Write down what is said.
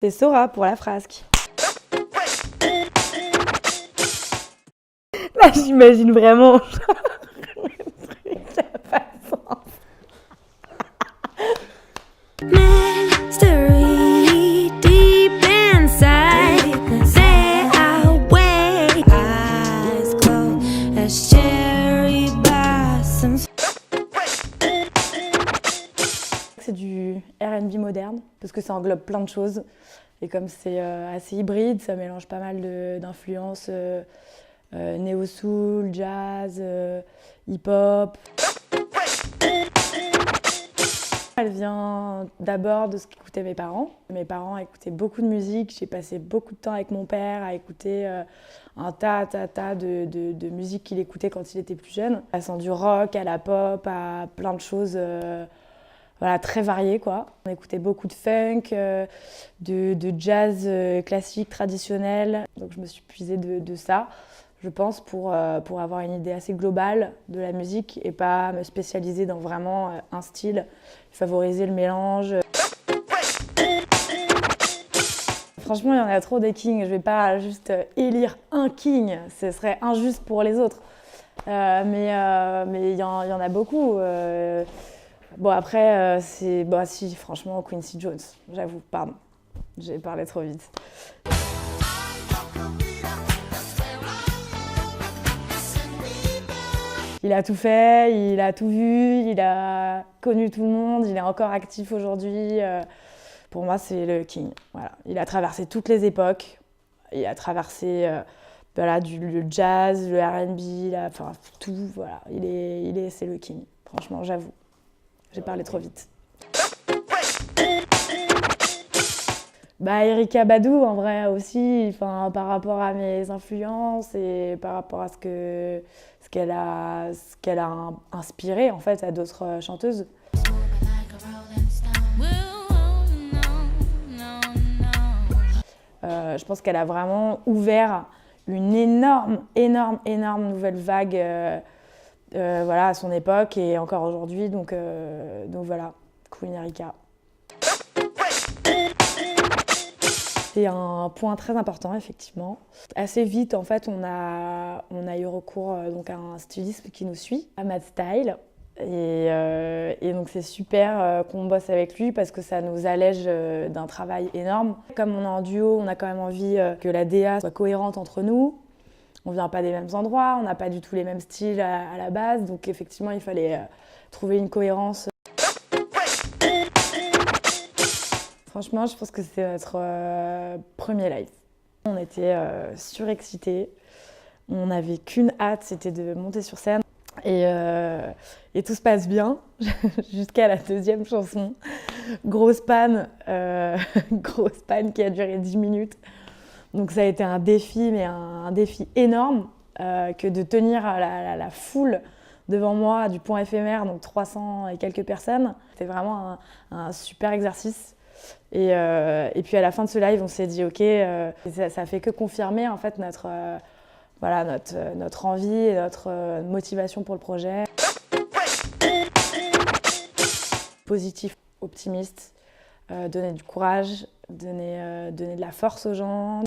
C'est Sora pour la frasque. Là, j'imagine vraiment le truc qui a pas de sens. Mystery deep inside, stay away. Eyes closed as cherry blossoms. C'est du R&B moderne parce que ça englobe plein de choses. Et comme c'est assez hybride, ça mélange pas mal d'influences néo-soul, jazz, hip-hop. Elle vient d'abord de ce qu'écoutaient mes parents. Mes parents écoutaient beaucoup de musique. J'ai passé beaucoup de temps avec mon père à écouter un tas de musique qu'il écoutait quand il était plus jeune. Passant du rock à la pop, à plein de choses voilà, très variées, quoi. On écoutait beaucoup de funk, de jazz classique, traditionnel. Donc je me suis puisée de ça, je pense, pour avoir une idée assez globale de la musique et pas me spécialiser dans vraiment un style, favoriser le mélange. Franchement, il y en a trop des kings. Je vais pas juste élire un king, ce serait injuste pour les autres. Mais il y en a beaucoup. Bon, après, c'est. Bah, si, franchement, Quincy Jones, j'avoue, pardon. J'ai parlé trop vite. Il a tout fait, il a tout vu, il a connu tout le monde, il est encore actif aujourd'hui. Pour moi, c'est le king. Voilà. Il a traversé toutes les époques. Il a traversé voilà, le jazz, le R&B, enfin tout. Voilà. C'est le king. Franchement, j'avoue. J'ai parlé trop vite. Bah, Erykah Badu, en vrai aussi, par rapport à mes influences et par rapport à ce qu'elle a inspiré en fait à d'autres chanteuses. Je pense qu'elle a vraiment ouvert une énorme nouvelle vague voilà, à son époque et encore aujourd'hui. Donc voilà, Queen Erykah. C'est un point très important, effectivement. Assez vite, en fait, on a eu recours donc, à un styliste qui nous suit, à Mad Style. Et donc c'est super qu'on bosse avec lui parce que ça nous allège d'un travail énorme. Comme on est en duo, on a quand même envie que la DA soit cohérente entre nous. On vient pas des mêmes endroits, on n'a pas du tout les mêmes styles à la base, donc effectivement il fallait trouver une cohérence. Franchement, je pense que c'était notre premier live. On était surexcités, on n'avait qu'une hâte, c'était de monter sur scène. Et tout se passe bien jusqu'à la deuxième chanson. Grosse panne qui a duré 10 minutes. Donc ça a été un défi, mais un défi énorme que de tenir la foule devant moi du point éphémère, donc 300 et quelques personnes. C'était vraiment un super exercice. Et puis à la fin de ce live, on s'est dit ok, ça fait que confirmer en fait voilà, notre envie et notre motivation pour le projet. Positif, optimiste, donner du courage, donner de la force aux gens.